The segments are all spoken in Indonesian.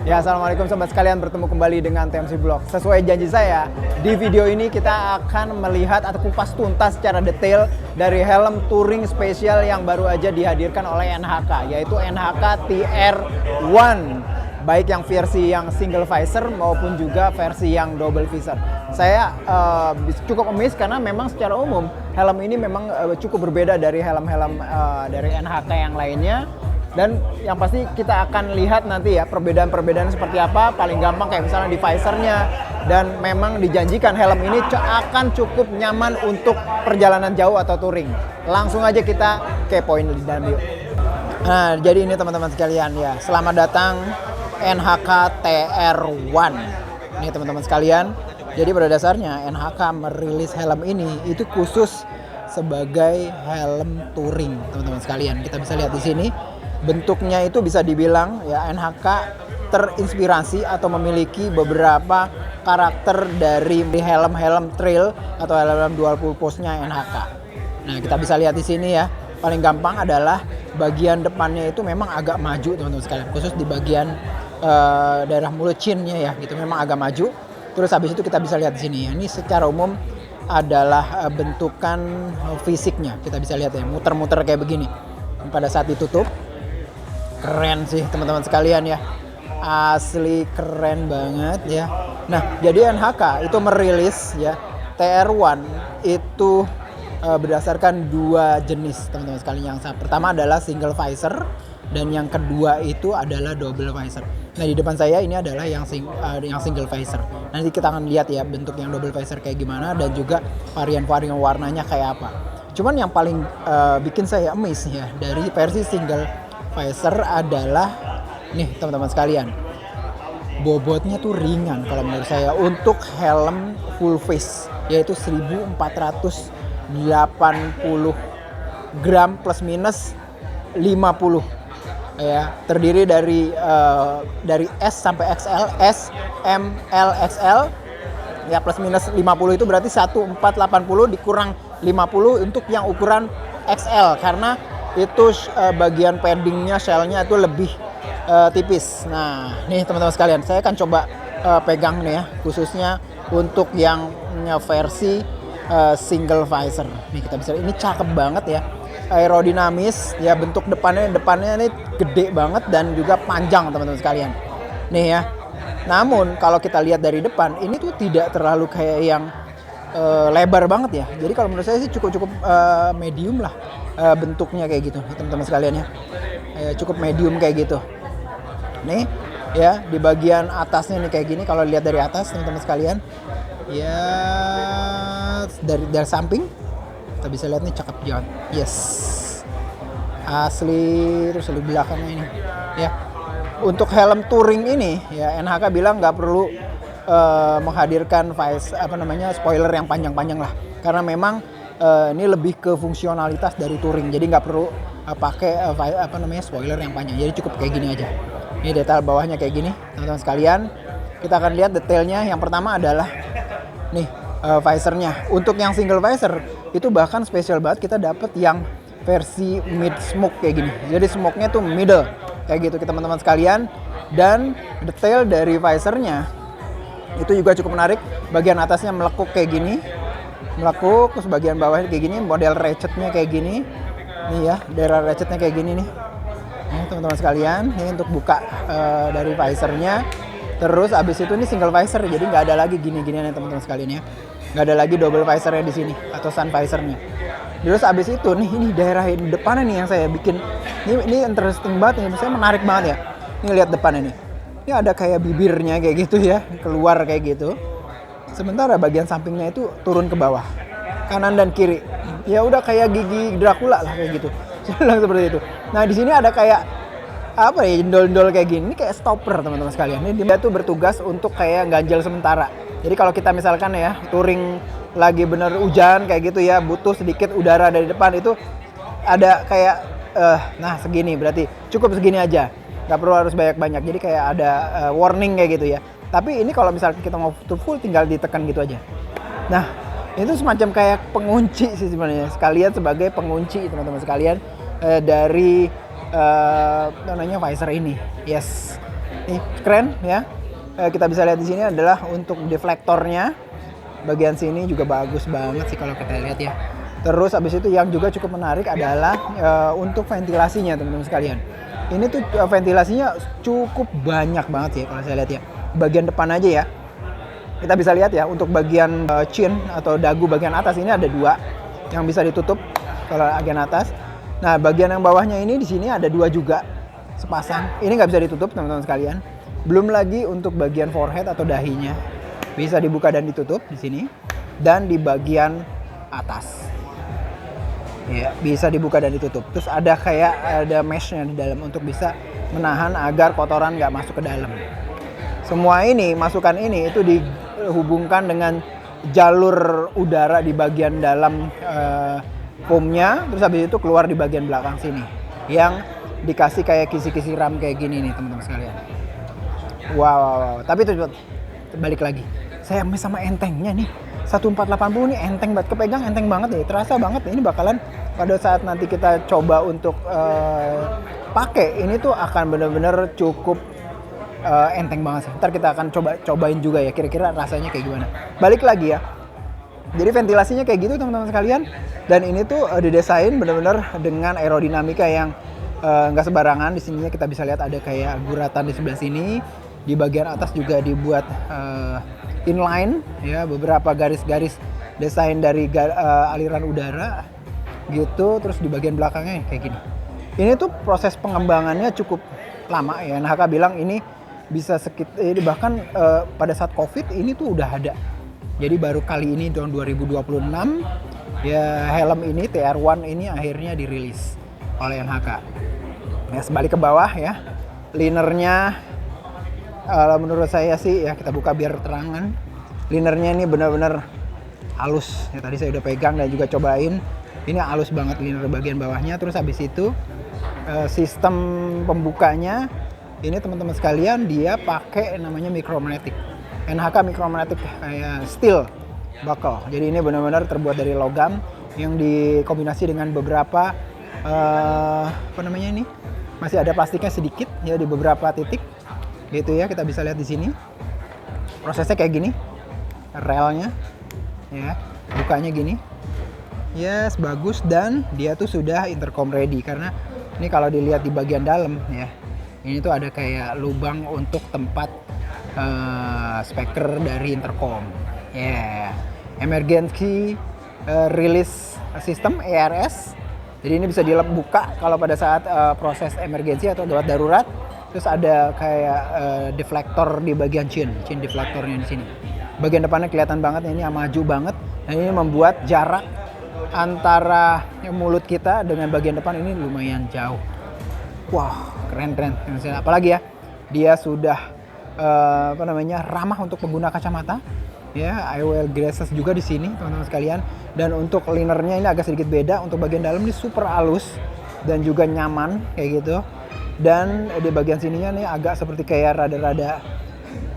Ya, assalamualaikum sobat sekalian, bertemu kembali dengan TMC Vlog. Sesuai janji saya, di video ini kita akan melihat atau kupas tuntas secara detail dari helm touring spesial yang baru aja dihadirkan oleh NHK, yaitu NHK TR1. Baik yang versi yang single visor maupun juga versi yang double visor. Saya cukup amazed karena memang secara umum helm ini memang cukup berbeda dari helm-helm dari NHK yang lainnya. Dan yang pasti kita akan lihat nanti ya perbedaan-perbedaan seperti apa. Paling gampang kayak misalnya di visornya. Dan memang dijanjikan helm ini akan cukup nyaman untuk perjalanan jauh atau touring. Langsung aja kita kepoin di dalam yuk. Nah, jadi ini teman-teman sekalian ya, selamat datang NHK TR1. Ini teman-teman sekalian. Jadi pada dasarnya NHK merilis helm ini itu khusus sebagai helm touring, teman-teman sekalian. Kita bisa lihat di sini. Bentuknya itu bisa dibilang ya NHK terinspirasi atau memiliki beberapa karakter dari helm-helm trail atau helm dual purpose-nya NHK. Nah, kita bisa lihat di sini ya. Paling gampang adalah bagian depannya itu memang agak maju, teman-teman sekalian. Khusus di bagian daerah mulut chinnya ya, gitu memang agak maju. Terus habis itu kita bisa lihat di sini ya. Ini secara umum adalah bentukan fisiknya. Kita bisa lihat ya, muter-muter kayak begini. Pada saat ditutup keren sih teman-teman sekalian ya, asli keren banget ya. Nah, jadi NHK itu merilis ya TR1 itu berdasarkan dua jenis teman-teman sekalian. Yang pertama adalah single visor dan yang kedua itu adalah double visor. Nah, di depan saya ini adalah yang single visor. Nanti kita akan lihat ya bentuk yang double visor kayak gimana dan juga varian-varian warnanya kayak apa. Cuman yang paling bikin saya amazed ya dari versi single visor adalah nih teman-teman sekalian, bobotnya tuh ringan kalau menurut saya untuk helm full face, yaitu 1480 gram plus minus 50 ya, terdiri dari S sampai XL, S, M, L, XL ya, plus minus 50 itu berarti 1480 dikurang 50 untuk yang ukuran XL, karena itu bagian paddingnya, shellnya itu lebih tipis. Nah, nih teman-teman sekalian, saya akan coba pegang nih ya, khususnya untuk yang versi single visor. Nih kita bisa, ini cakep banget ya, aerodinamis ya, bentuk depannya ini gede banget dan juga panjang teman-teman sekalian. Nih ya. Namun kalau kita lihat dari depan, ini tuh tidak terlalu kayak yang lebar banget ya. Jadi kalau menurut saya sih cukup medium lah bentuknya kayak gitu, teman-teman sekalian ya. Cukup medium kayak gitu. Nih ya, di bagian atasnya nih kayak gini kalau lihat dari atas teman-teman sekalian. Ya, dari samping kita bisa lihat nih cakep banget. Yes. Asli. Terus di belakangnya ini ya. Untuk helm touring ini ya NHK bilang nggak perlu menghadirkan spoiler yang panjang-panjang lah, karena memang ini lebih ke fungsionalitas dari touring, jadi nggak perlu pakai spoiler yang panjang, jadi cukup kayak gini aja. Ini detail bawahnya kayak gini teman-teman sekalian. Kita akan lihat detailnya. Yang pertama adalah nih visornya. Untuk yang single visor itu bahkan spesial banget, kita dapat yang versi mid smoke kayak gini, jadi smoke-nya tuh middle kayak gitu teman-teman sekalian. Dan detail dari visornya itu juga cukup menarik. Bagian atasnya melekuk kayak gini, terus bagian bawahnya kayak gini, model ratchetnya kayak gini nih ya, daerah ratchetnya kayak gini nih. Ini teman-teman sekalian, ini untuk buka dari visornya. Terus abis itu ini single visor, jadi nggak ada lagi gini-ginian ya teman-teman sekalian ya, nggak ada lagi double visornya di sini atau sun visornya. Terus abis itu nih, ini daerah depannya nih yang saya bikin ini interesting banget nih, saya menarik banget ya. Ini lihat depannya nih. Ini ada kayak bibirnya kayak gitu ya, keluar kayak gitu. Sementara bagian sampingnya itu turun ke bawah, kanan dan kiri. Ya udah kayak gigi Dracula lah kayak gitu. Seperti itu. Nah, di sini ada kayak jendol-jendol kayak gini. Ini kayak stopper teman-teman sekalian. Ini dia tuh bertugas untuk kayak ganjel sementara. Jadi kalau kita misalkan ya touring lagi bener hujan kayak gitu ya, butuh sedikit udara dari depan, itu ada kayak nah segini, berarti cukup segini aja. Gak perlu harus banyak-banyak, jadi kayak ada warning kayak gitu ya. Tapi ini kalau misalnya kita mau full tinggal ditekan gitu aja. Nah, itu semacam kayak pengunci sih sebenarnya, sekalian sebagai pengunci teman-teman sekalian dari visor ini. Yes. Nih, keren ya. Kita bisa lihat di sini adalah untuk deflektornya. Bagian sini juga bagus banget sih kalau kita lihat ya. Terus habis itu yang juga cukup menarik adalah untuk ventilasinya teman-teman sekalian. Ini tuh ventilasinya cukup banyak banget ya kalau saya lihat ya. Bagian depan aja ya. Kita bisa lihat ya untuk bagian chin atau dagu bagian atas ini ada 2 yang bisa ditutup kalau bagian atas. Nah, bagian yang bawahnya ini di sini ada 2 juga sepasang. Ini nggak bisa ditutup teman-teman sekalian. Belum lagi untuk bagian forehead atau dahinya bisa dibuka dan ditutup di sini dan di bagian atas. Ya, bisa dibuka dan ditutup. Terus ada kayak ada meshnya di dalam untuk bisa menahan agar kotoran nggak masuk ke dalam. Semua ini, masukan ini itu dihubungkan dengan jalur udara di bagian dalam foamnya, terus habis itu keluar di bagian belakang sini yang dikasih kayak kisi-kisi ram kayak gini nih teman-teman sekalian. Wow. Tapi itu balik lagi, saya ambil sama entengnya nih 1480 nih, enteng banget, kepegang enteng banget ya, terasa banget ini bakalan pada saat nanti kita coba untuk pakai ini tuh akan bener-bener cukup enteng banget sih. Ntar kita akan cobain juga ya kira-kira rasanya kayak gimana. Balik lagi ya, jadi ventilasinya kayak gitu teman-teman sekalian, dan ini tuh didesain bener-bener dengan aerodinamika yang nggak sembarangan. Di sininya kita bisa lihat ada kayak guratan di sebelah sini. Di bagian atas juga dibuat inline ya, beberapa garis-garis desain dari aliran udara gitu. Terus di bagian belakangnya kayak gini. Ini tuh proses pengembangannya cukup lama ya. NHK bilang ini bisa bahkan pada saat Covid ini tuh udah ada. Jadi baru kali ini tahun 2026 ya helm ini TR1 ini akhirnya dirilis oleh NHK. Ya, sebalik ke bawah ya, linernya menurut saya sih ya, kita buka biar terangan. Linernya ini benar-benar halus ya, tadi saya udah pegang dan juga cobain. Ini halus banget liner bagian bawahnya. Terus habis itu sistem pembukanya ini teman-teman sekalian dia pakai namanya Micromatic. NHK Micromatic kayak steel buckle. Jadi ini benar-benar terbuat dari logam yang dikombinasi dengan beberapa apa namanya ini, masih ada plastiknya sedikit ya di beberapa titik gitu ya. Kita bisa lihat di sini prosesnya kayak gini, relnya ya, bukanya gini, yes, bagus. Dan dia tuh sudah intercom ready, karena ini kalau dilihat di bagian dalam ya, ini tuh ada kayak lubang untuk tempat speaker dari intercom ya, emergency release system ERS. Jadi ini bisa dibuka kalau pada saat proses emergency atau gawat darurat. Terus ada kayak deflektor di bagian chin deflektornya di sini. Bagian depannya kelihatan banget, ini maju banget. Dan ini membuat jarak antara mulut kita dengan bagian depan ini lumayan jauh. Wah, keren. Apalagi ya, dia sudah ramah untuk pengguna kacamata. Ya, eyewear glasses juga di sini teman-teman sekalian. Dan untuk linernya ini agak sedikit beda. Untuk bagian dalam ini super halus dan juga nyaman kayak gitu. Dan di bagian sininya nih agak seperti kayak rada-rada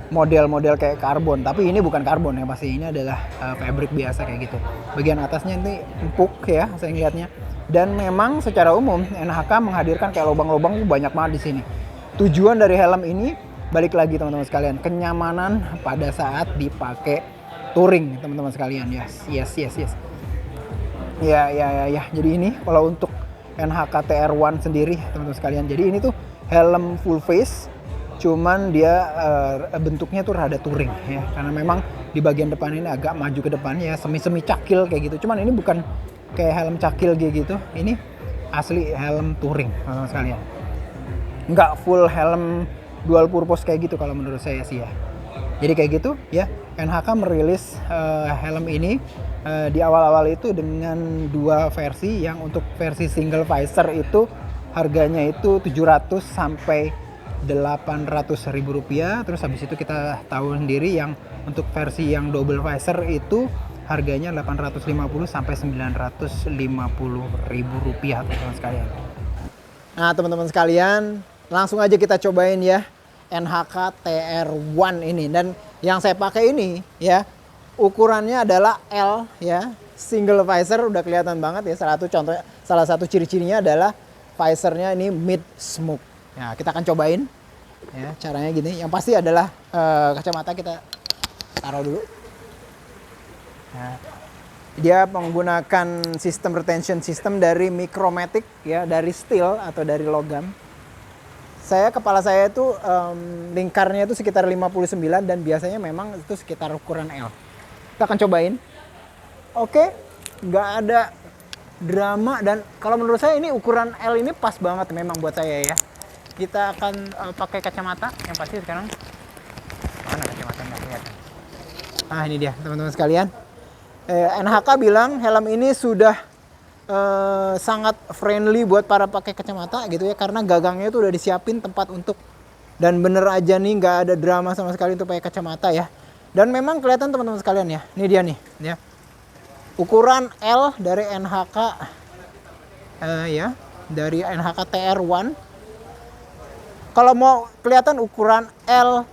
model-model kayak karbon, tapi ini bukan karbon ya, pasti ini adalah fabric biasa kayak gitu. Bagian atasnya ini empuk ya saya ngeliatnya. Dan memang secara umum NHK menghadirkan kayak lubang-lubang banyak banget di sini. Tujuan dari helm ini balik lagi teman-teman sekalian, kenyamanan pada saat dipakai touring teman-teman sekalian. Yes. Ya. Jadi ini kalau untuk NHK TR1 sendiri teman-teman sekalian. Jadi ini tuh helm full face, cuman dia bentuknya tuh rada touring ya, karena memang di bagian depan ini agak maju ke depan ya, semi cakil kayak gitu. Cuman ini bukan kayak helm cakil gitu, ini asli helm touring teman-teman sekalian. Nggak full helm dual purpose kayak gitu kalau menurut saya sih ya. Jadi kayak gitu ya, NHK merilis helm ini di awal-awal itu dengan 2 versi. Yang untuk versi single visor itu harganya itu 700 sampai 800 ribu rupiah. Terus habis itu kita tahu sendiri yang untuk versi yang double visor itu harganya 850 sampai 950 ribu rupiah teman-teman sekalian. Nah teman-teman sekalian, langsung aja kita cobain ya NHK TR1 ini. Dan yang saya pakai ini ya, ukurannya adalah L ya, single visor, udah kelihatan banget ya. Salah satu ciri-cirinya adalah visornya ini mid smoke. Nah, kita akan cobain Ya, caranya gini. Yang pasti adalah kacamata kita taruh dulu. Nah, dia menggunakan sistem retention system dari Micromatic ya, dari steel atau dari logam. Kepala saya itu lingkarnya itu sekitar 59 dan biasanya memang itu sekitar ukuran L. Kita akan cobain. Oke, nggak ada drama dan kalau menurut saya ini ukuran L ini pas banget memang buat saya ya. Kita akan pakai kacamata yang pasti sekarang. Mana kacamata nggak kelihatan? Nah ini dia teman-teman sekalian. NHK bilang helm ini sudah sangat friendly buat para pakai kacamata gitu ya, karena gagangnya itu udah disiapin tempat untuk, dan bener aja nih nggak ada drama sama sekali untuk pakai kacamata ya. Dan memang kelihatan teman-teman sekalian ya, ini dia nih ya, ukuran L dari NHK ya, dari NHK TR1. Kalau mau kelihatan ukuran L,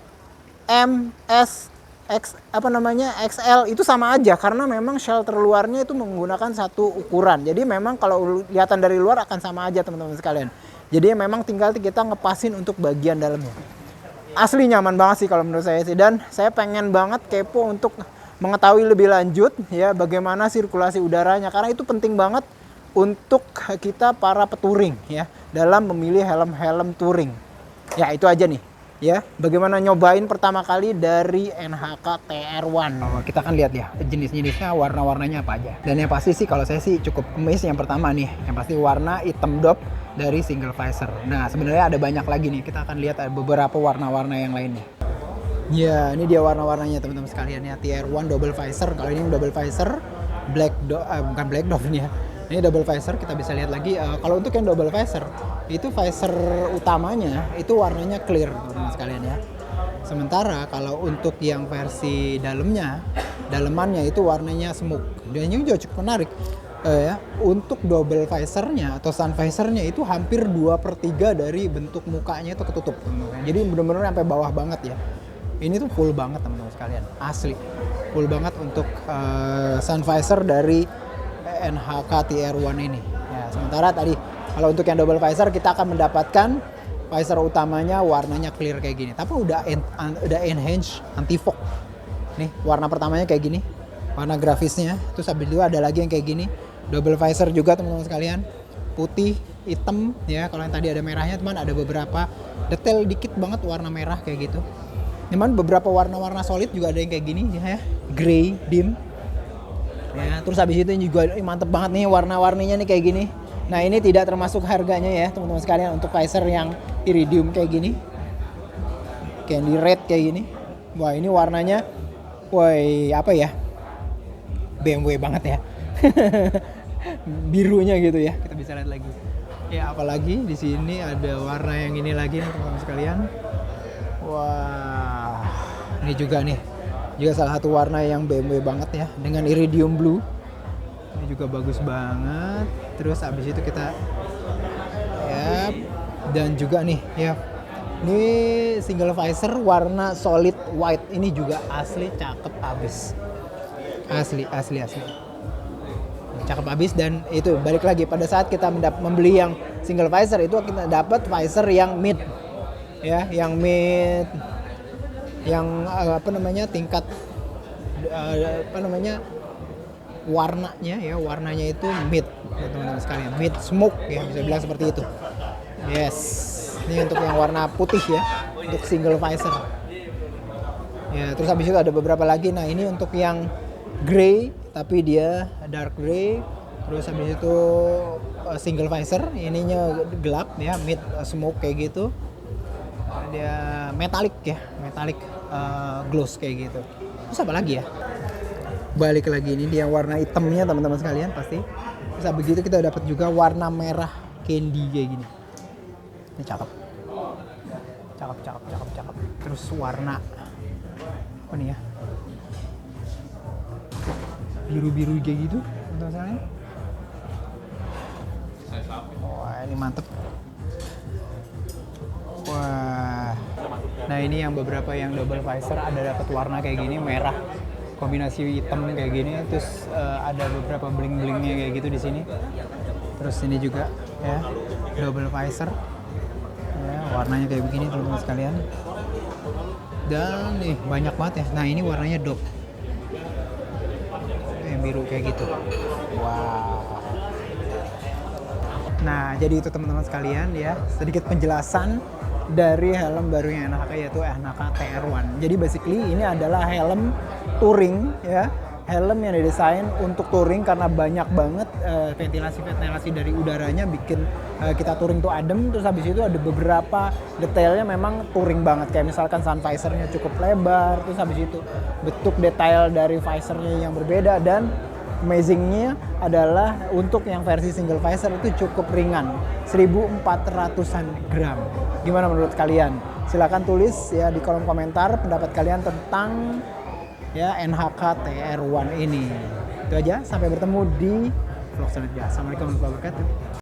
M, S, X XL itu sama aja karena memang shelter luarnya itu menggunakan satu ukuran. Jadi memang kalau kelihatan dari luar akan sama aja teman-teman sekalian. Jadi memang tinggal kita ngepasin untuk bagian dalamnya. Asli nyaman banget sih kalau menurut saya sih, dan saya pengen banget kepo untuk mengetahui lebih lanjut ya bagaimana sirkulasi udaranya, karena itu penting banget untuk kita para peturing ya dalam memilih helm-helm touring. Ya itu aja nih. Ya, bagaimana nyobain pertama kali dari NHK TR1. Kita akan lihat ya jenis-jenisnya, warna-warnanya apa aja. Dan yang pasti sih kalau saya sih cukup amazed yang pertama nih. Yang pasti warna hitam dop dari single visor. Nah, sebenarnya ada banyak lagi nih. Kita akan lihat ada beberapa warna-warna yang lainnya. Ya, ini dia warna-warnanya teman-teman sekalian ya. TR1 double visor. Kalau ini double visor, bukan black dove ini ya. Ini double visor, kita bisa lihat lagi. Kalau untuk yang double visor, itu visor utamanya itu warnanya clear teman-teman sekalian ya. Sementara kalau untuk yang versi dalemannya itu warnanya smoke. Dan ini juga cukup menarik ya. Untuk double visornya atau sun visornya itu hampir 2/3 dari bentuk mukanya itu ketutup teman-teman. Jadi benar-benar sampai bawah banget ya. Ini tuh full banget teman-teman sekalian, asli full banget untuk sun visor dari NHK TR1 ini ya. Sementara tadi kalau untuk yang double visor kita akan mendapatkan visor utamanya warnanya clear kayak gini, tapi udah enhance anti fog nih. Warna pertamanya kayak gini warna grafisnya, terus habis itu ada lagi yang kayak gini double visor juga teman-teman sekalian, putih hitam ya. Kalau yang tadi ada merahnya teman, ada beberapa detail dikit banget warna merah kayak gitu. Cuman beberapa warna-warna solid juga ada yang kayak gini ya, grey dim ya. Terus habis itu juga mantep banget nih warna-warninya nih kayak gini. Nah ini tidak termasuk harganya ya teman-teman sekalian, untuk visor yang iridium kayak gini, candy red kayak gini. Wah ini warnanya, apa ya, BMW banget ya. Birunya gitu ya. Kita bisa lihat lagi. Ya apalagi di sini ada warna yang ini lagi nih teman-teman sekalian. Wah ini juga nih, juga salah satu warna yang BMW banget ya, dengan iridium blue. Ini juga bagus banget. Terus abis itu kita ya, dan juga nih ya, ini single visor warna solid white, ini juga asli cakep abis, asli cakep abis. Dan itu balik lagi pada saat kita membeli yang single visor itu kita dapat visor yang mid ya, yang mid, yang tingkat warnanya itu mid ya, teman-teman sekalian, mid smoke ya, bisa bilang seperti itu. Yes, ini untuk yang warna putih ya, untuk single visor ya. Terus habis itu ada beberapa lagi. Nah ini untuk yang grey tapi dia dark grey. Terus habis itu single visor, ininya gelap ya, mid smoke kayak gitu. Dia metallic ya, metallic gloss kayak gitu. Terus apa lagi ya? Balik lagi, ini dia warna hitamnya teman-teman sekalian pasti. Terus begitu kita dapat juga warna merah candy kayak gini. Ini cakep. Terus warna apa nih ya? Biru-biru kayak gitu teman-teman sekalian. Wah ini mantep. Wah. Nah ini yang beberapa yang double visor ada dapat warna kayak gini, merah kombinasi hitam kayak gini. Terus ada beberapa bling-blingnya kayak gitu di sini. Terus ini juga ya double visor ya, warnanya kayak begini teman-teman sekalian. Dan banyak banget ya. Nah ini warnanya Dope. Yang biru kayak gitu. Wow. Nah jadi itu teman-teman sekalian ya, sedikit penjelasan dari helm barunya NHK yaitu NHK TR1. Jadi basically ini adalah helm touring ya. Helm yang didesain untuk touring karena banyak banget ventilasi dari udaranya bikin kita touring tuh adem. Terus habis itu ada beberapa detailnya memang touring banget, kayak misalkan sun visornya cukup lebar. Terus habis itu bentuk detail dari visornya yang berbeda, dan amazingnya adalah untuk yang versi single visor itu cukup ringan, 1400-an gram. Gimana menurut kalian? Silahkan tulis ya di kolom komentar pendapat kalian tentang ya NHK TR1 ini. Itu aja, sampai bertemu di vlog selanjutnya. Assalamualaikum warahmatullahi wabarakatuh.